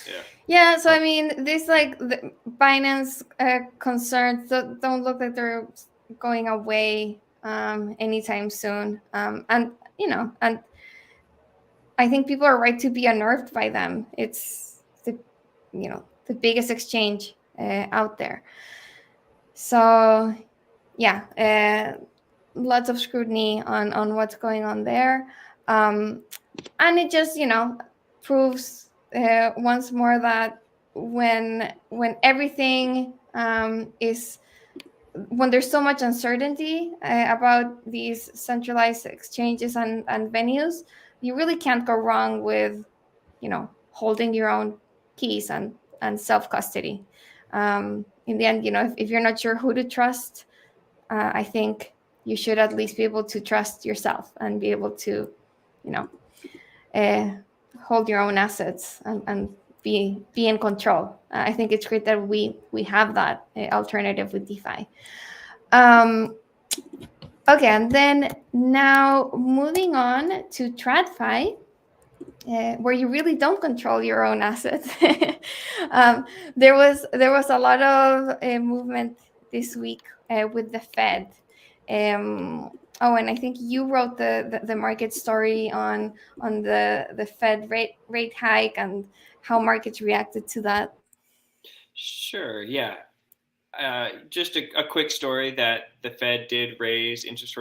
Yeah. Yeah. So, I mean, this the Binance concerns don't look like they're going away anytime soon. And I think people are right to be unnerved by them. It's the biggest exchange out there. So, yeah, lots of scrutiny on what's going on there. And it just, proves once more that when everything when there's so much uncertainty about these centralized exchanges and venues, you really can't go wrong with, holding your own keys and self-custody. In the end, if you're not sure who to trust, I think you should at least be able to trust yourself and be able to, hold your own assets and be in control. I think it's great that we have that alternative with DeFi. Okay, and then now moving on to TradFi, where you really don't control your own assets. There was a lot of movement this week with the Fed. And I think you wrote the market story on the Fed rate hike and how markets reacted to that. Sure. Yeah. Just a quick story that the Fed did raise the interest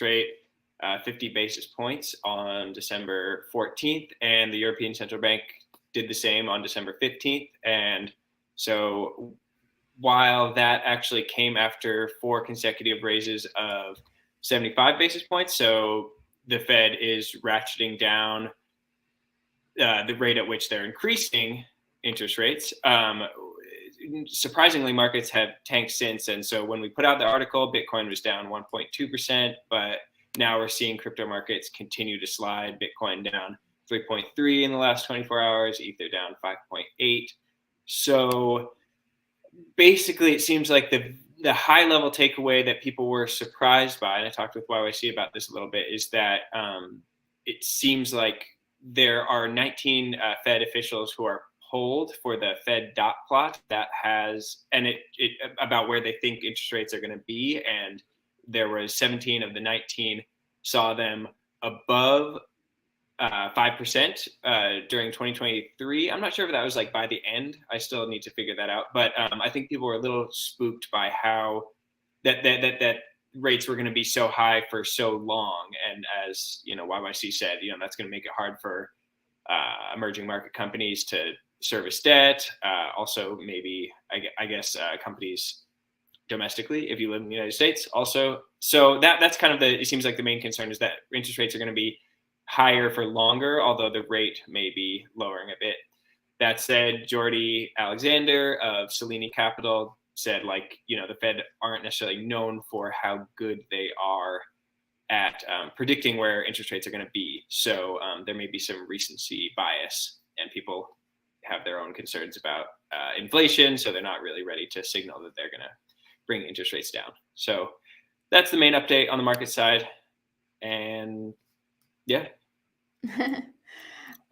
rate 50 basis points on December 14th, and the European Central Bank did the same on December 15th. And so while that actually came after 4 consecutive raises of 75 basis points, so the Fed is ratcheting down the rate at which they're increasing interest rates. Surprisingly, markets have tanked since. And so when we put out the article, Bitcoin was down 1.2%, but now we're seeing crypto markets continue to slide. Bitcoin down 3.3 in the last 24 hours, Ether down 5.8. So basically, it seems like the high level takeaway that people were surprised by, and I talked with YYC about this a little bit, is that it seems like there are 19 Fed officials who are polled for the Fed dot plot that has, and it about where they think interest rates are going to be, and there was 17 of the 19 saw them above 5% during 2023. I'm not sure if that was like by the end. I still need to figure that out. But I think people were a little spooked by how that rates were going to be so high for so long. And as YYC said, that's going to make it hard for emerging market companies to service debt. Also, maybe I guess companies domestically, if you live in the United States, also. So that's kind of it seems like the main concern is that interest rates are going to be higher for longer, although the rate may be lowering a bit. That said, Jordy Alexander of Selene Capital said, the Fed aren't necessarily known for how good they are at predicting where interest rates are going to be. So there may be some recency bias, and people have their own concerns about inflation, so they're not really ready to signal that they're going to bring interest rates down. So that's the main update on the market side. And yeah.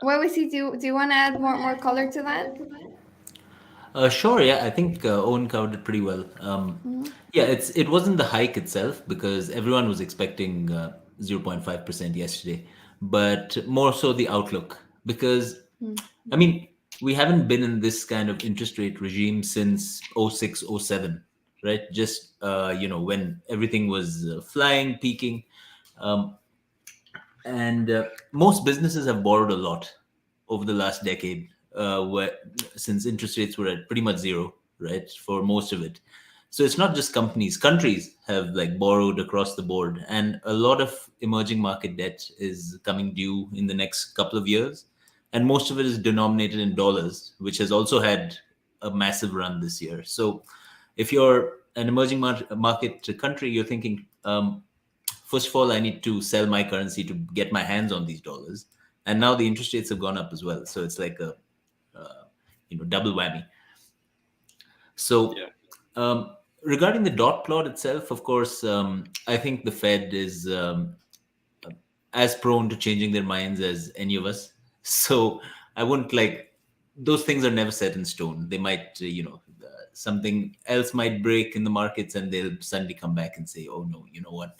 YYC, do you want to add more color to that? Sure. Yeah, I think Owen covered it pretty well. Yeah, it wasn't the hike itself, because everyone was expecting 0.5% yesterday, but more so the outlook. Because I mean, we haven't been in this kind of interest rate regime since 06, 07, right? Just when everything was flying, peaking. And most businesses have borrowed a lot over the last decade, since interest rates were at pretty much zero, right, for most of it. So it's not just companies. Countries have borrowed across the board, and a lot of emerging market debt is coming due in the next couple of years, and most of it is denominated in dollars, which has also had a massive run this year. So if you're an emerging market country, you're thinking, first of all, I need to sell my currency to get my hands on these dollars. And now the interest rates have gone up as well. So it's like a double whammy. So regarding the dot plot itself, of course, I think the Fed is as prone to changing their minds as any of us. So I wouldn't those things are never set in stone. They might, something else might break in the markets, and they'll suddenly come back and say, oh no, you know what?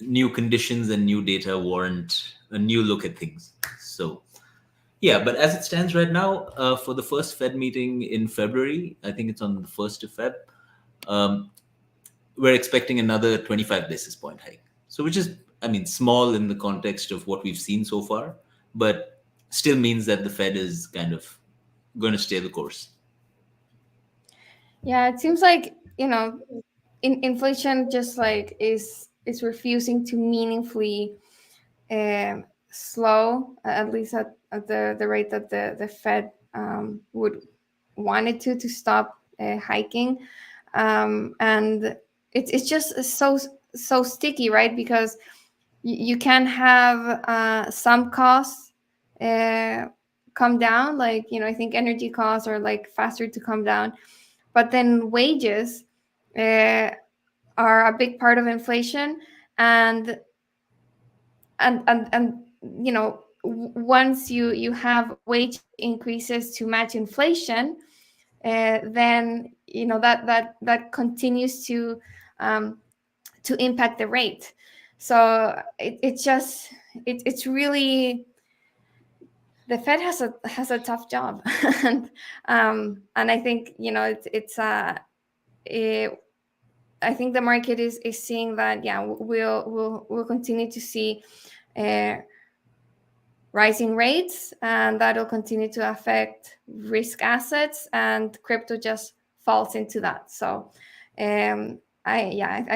New conditions and new data warrant a new look at things. So yeah, but as it stands right now, for the first Fed meeting in February, I think it's on the 1st of Feb, we're expecting another 25 basis point hike. So which is, small in the context of what we've seen so far, but still means that the Fed is kind of going to stay the course. Yeah, it seems like, inflation just is refusing to meaningfully slow, at least at the rate that the Fed would want it to stop hiking. And it's just so sticky, right? Because you can have some costs come down, like, I think energy costs are like faster to come down, but then wages are a big part of inflation. And once you have wage increases to match inflation, then that continues to impact the rate. So it's really, the Fed has a tough job. And I think I think the market is seeing that, yeah, we'll continue to see rising rates, and that'll continue to affect risk assets, and crypto just falls into that. So I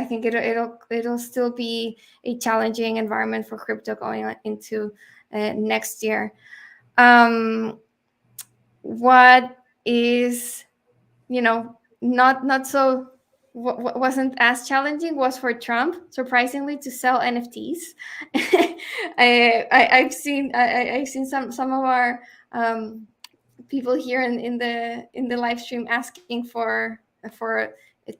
think it'll still be a challenging environment for crypto going into next year. What is not so what wasn't as challenging was for Trump, surprisingly, to sell NFTs. I've seen some of our people here in the live stream asking for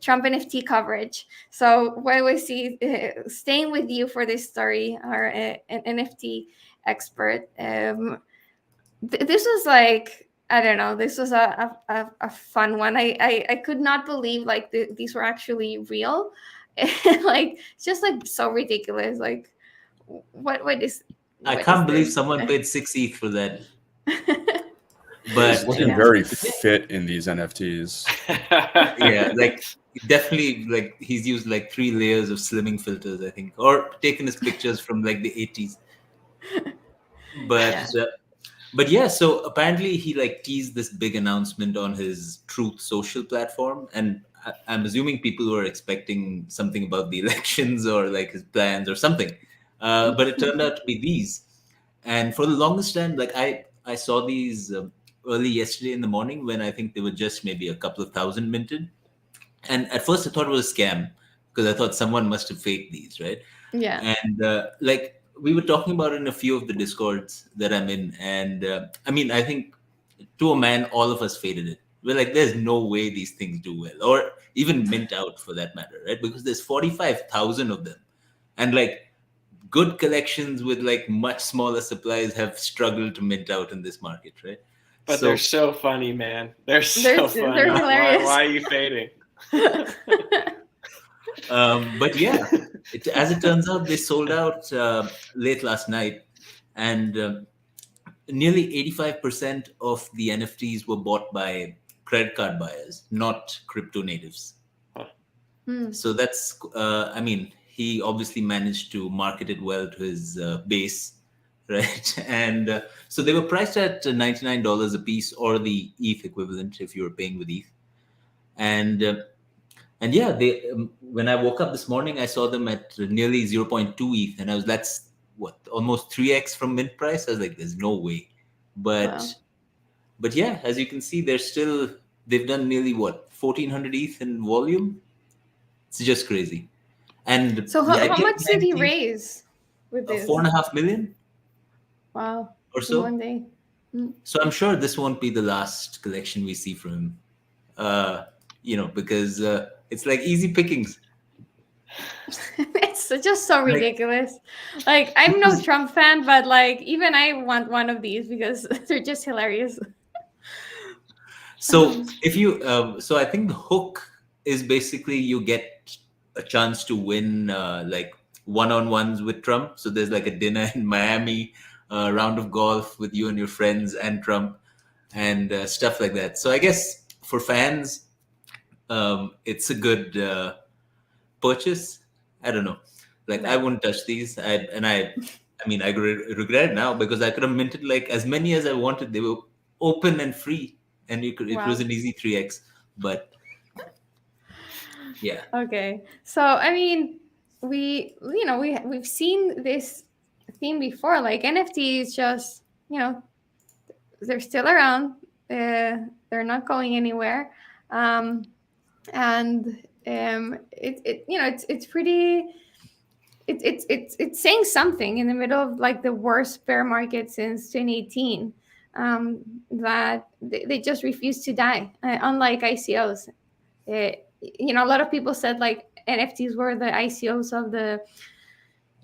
Trump NFT coverage. So why was he staying with you for this story, our an NFT expert? This was like, I don't know. This was a fun one. I could not believe like these were actually real. Like, it's just like so ridiculous. Like, what is? I what can't is believe this? someone paid 6 ETH for that. He's But looking very fit in these NFTs. yeah, like definitely, like he's used like 3 layers of slimming filters, I think, or taken his pictures from like the 80s. But but yeah, so apparently he like teased this big announcement on his Truth Social platform, and I'm assuming people were expecting something about the elections or like his plans or something. But it turned out to be these. And for the longest time, like I saw these early yesterday in the morning, when I think they were just maybe a couple of thousand minted. And at first I thought it was a scam, because I thought someone must have faked these, right? Yeah. And like we were talking about it in a few of the discords that I'm in, and I mean, I think to a man, all of us faded it. We're like, there's no way these things do well, or even mint out for that matter, right? Because there's 45,000 of them, and like good collections with like much smaller supplies have struggled to mint out in this market, right? But So- they're so funny, man. They're so funny. they're hilarious. Why are you fading? But yeah, as it turns out, they sold out late last night, and nearly 85% of the NFTs were bought by credit card buyers, not crypto natives. So that's, I mean, he obviously managed to market it well to his base, right? And so they were priced at $99 a piece, or the ETH equivalent if you were paying with ETH. And yeah, they when I woke up this morning, I saw them at nearly 0.2 ETH, and that's what, almost 3x from mint price. I was like, there's no way. But yeah, as you can see, they've done nearly what, 1,400 ETH in volume. It's just crazy. And So how much did he raise with this? 4.5 million. Wow. Or In so. one day. So I'm sure this won't be the last collection we see from him. Because it's like easy pickings. It's just so ridiculous. Like, I'm no Trump fan, but like even I want one of these because they're just hilarious. So if you, so I think the hook is basically you get a chance to win like one-on-ones with Trump. So there's like a dinner in Miami, a round of golf with you and your friends and Trump, and stuff like that. So I guess for fans, it's a good purchase. I don't know. Like, I wouldn't touch these. I mean, I regret it now, because I could have minted like as many as I wanted. They were open and free, and it was an easy 3x. But yeah. Okay. So I mean, we've seen this theme before. Like NFTs, just they're still around. They're not going anywhere, and it's pretty. It's saying something in the middle of like the worst bear market since 2018. That they just refuse to die, unlike ICOs. A lot of people said like NFTs were the ICOs of the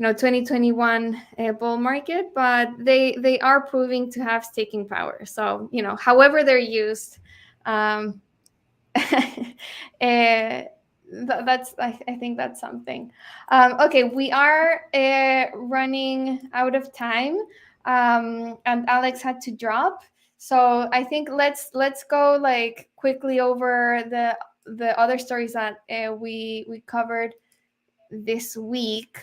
2021 bull market, but they are proving to have staking power. So however they're used, um, that's I think that's something. Okay, we are running out of time, and Alex had to drop. So I think let's go like quickly over the other stories that we covered this week.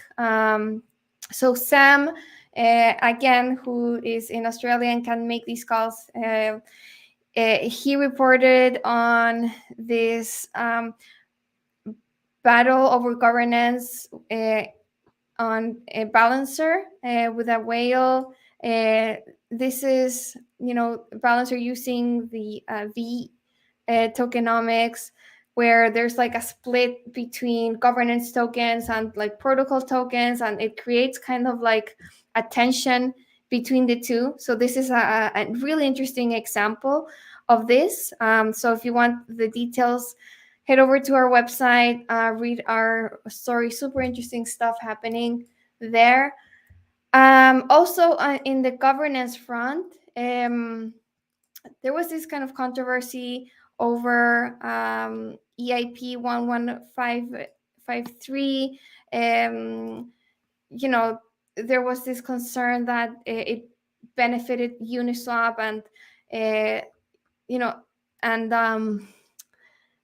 So Sam, again, who is in Australia and can make these calls, he reported on this battle over governance on a balancer with a whale. This is, balancer using the V tokenomics, where there's like a split between governance tokens and like protocol tokens, and it creates kind of like a tension between the two. So this is a really interesting example of this. So if you want the details, head over to our website, read our story. Super interesting stuff happening there. Also, in the governance front, there was this kind of controversy over EIP 11553. There was this concern that it benefited Uniswap, and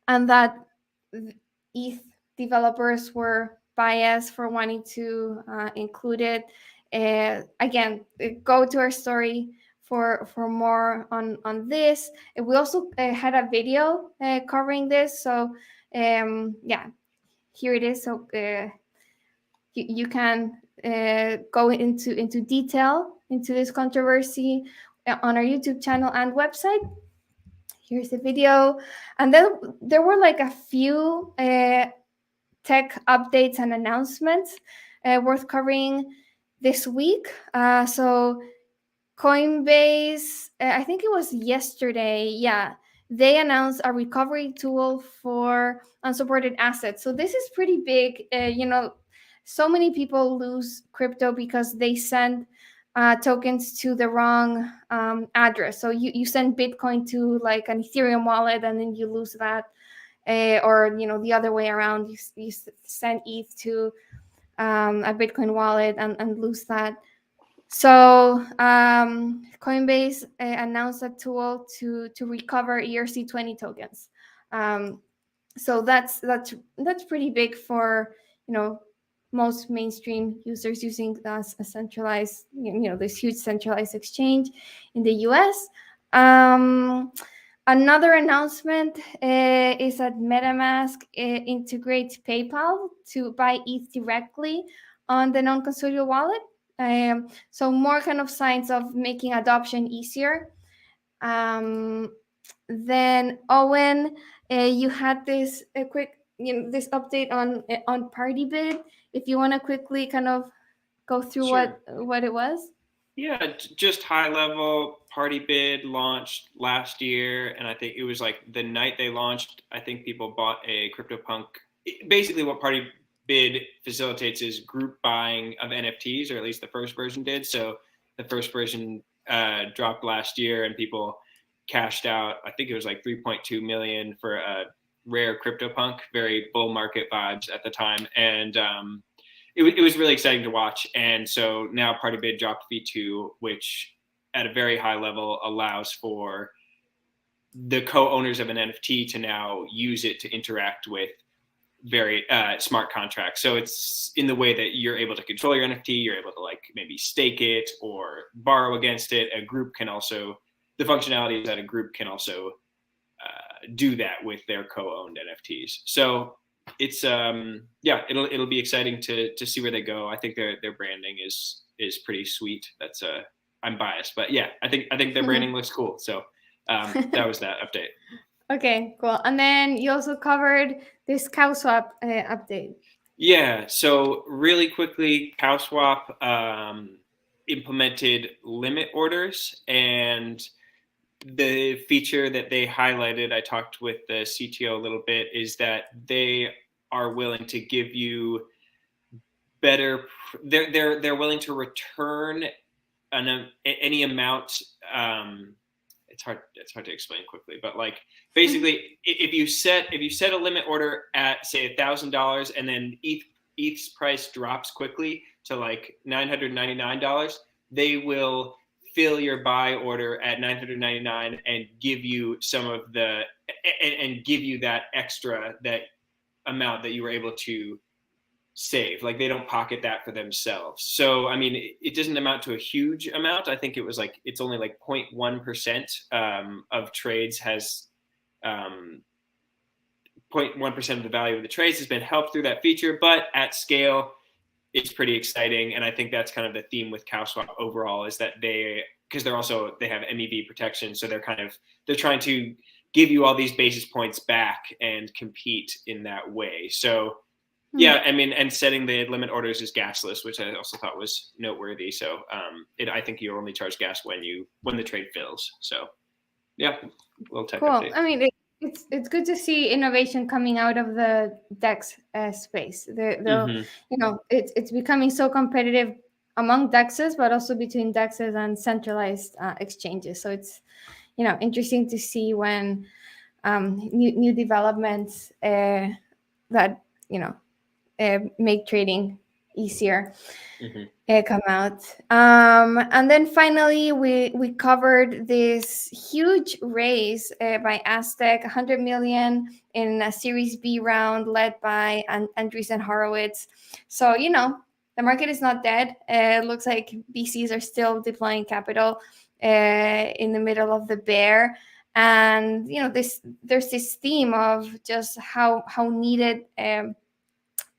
and that ETH developers were biased for wanting to include it. Again, go to our story for more on this. We also had a video covering this. So yeah, here it is. So you can go into detail into this controversy on our YouTube channel and website. Here's the video. And then there were like a few tech updates and announcements worth covering this week. So Coinbase, I think it was yesterday, yeah, they announced a recovery tool for unsupported assets. So this is pretty big. So many people lose crypto because they send tokens to the wrong address. So you send Bitcoin to like an Ethereum wallet, and then you lose that. Or the other way around, you send ETH to a Bitcoin wallet and lose that. So Coinbase announced a tool to recover ERC20 tokens. So that's pretty big for most mainstream users using a centralized, this huge centralized exchange in the US. Another announcement is that MetaMask integrates PayPal to buy ETH directly on the non-custodial wallet. So more kind of signs of making adoption easier. Then Owen, you had this quick, this update on PartyBid. If you want to quickly kind of go through Sure. what it was. Yeah, just high level. PartyBid launched last year, and I think it was like the night they launched, I think people bought a CryptoPunk. Basically, what PartyBid facilitates is group buying of NFTs, or at least the first version did. So the first version dropped last year, and people cashed out, I think it was like 3.2 million for a rare CryptoPunk. Very bull market vibes at the time, and it was really exciting to watch. And so now PartyBid dropped V2, which at a very high level allows for the co-owners of an NFT to now use it to interact with very smart contracts. So it's in the way that you're able to control your NFT, you're able to like maybe stake it or borrow against it. A group can also, the functionality is that a group can also do that with their co-owned NFTs. So it's it'll be exciting to see where they go. I think their branding is pretty sweet. That's I'm biased, but yeah, I think their branding looks cool. So that was that update. Okay, cool. And then you also covered this cow swap update. Yeah. So really quickly, CowSwap implemented limit orders, and the feature that they highlighted, I talked with the CTO a little bit, is that they are willing to give you better. They're willing to return any amount. It's hard to explain quickly, but like basically, if you set a limit order at say $1,000, and then ETH's price drops quickly to like $999, they will fill your buy order at $999 and give you some of the and give you that extra, that amount that you were able to save. Like they don't pocket that for themselves. So I mean, it doesn't amount to a huge amount. I think it's only like 0.1% of trades has 0.1% of the value of the trades has been helped through that feature, but at scale it's pretty exciting. And I think that's kind of the theme with CowSwap overall, is that they have MEV protection, so they're trying to give you all these basis points back and compete in that way. So yeah, I mean, and setting the limit orders is gasless, which I also thought was noteworthy. So I think you only charge gas when the trade fills. So yeah, little tech update. I mean, it's good to see innovation coming out of the DEX space. It's becoming so competitive among DEXs, but also between DEXs and centralized exchanges. So it's interesting to see when new developments that make trading easier come out. And then finally, we covered this huge raise by Aztec, 100 million in a Series B round led by Andreessen Horowitz. So the market is not dead. It looks like VCs are still deploying capital in the middle of the bear. And there's this theme of just how needed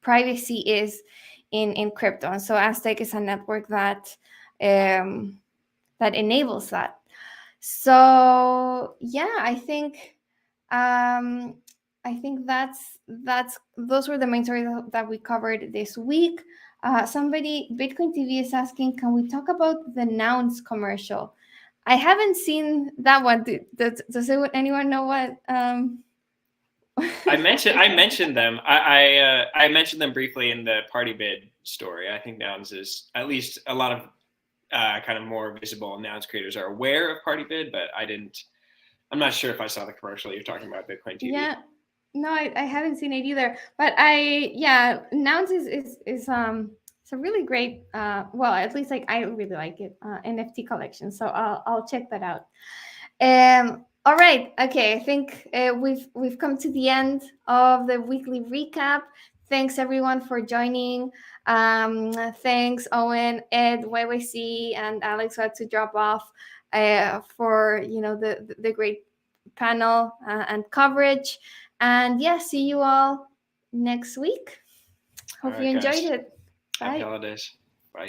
privacy is in crypto. And so Aztec is a network that enables that. So yeah, I think that's those were the main stories that we covered this week. Somebody, Bitcoin TV, is asking, can we talk about the Nouns commercial? I haven't seen that one. Does anyone know what? I mentioned them. I mentioned them briefly in the Party Bid story. I think Nouns is, at least a lot of kind of more visible Nouns creators are aware of Party Bid, but I'm not sure if I saw the commercial you're talking about, Bitcoin TV. Yeah, no, I haven't seen it either. But Nouns is it's a really great, well, at least I really like it, NFT collection. So I'll check that out. All right. Okay. I think we've come to the end of the weekly recap. Thanks everyone for joining. Thanks Owen, Ed, YYC, and Alex who had to drop off for the great panel and coverage. And yeah, see you all next week. Hope you enjoyed it. Bye. Happy holidays. Bye.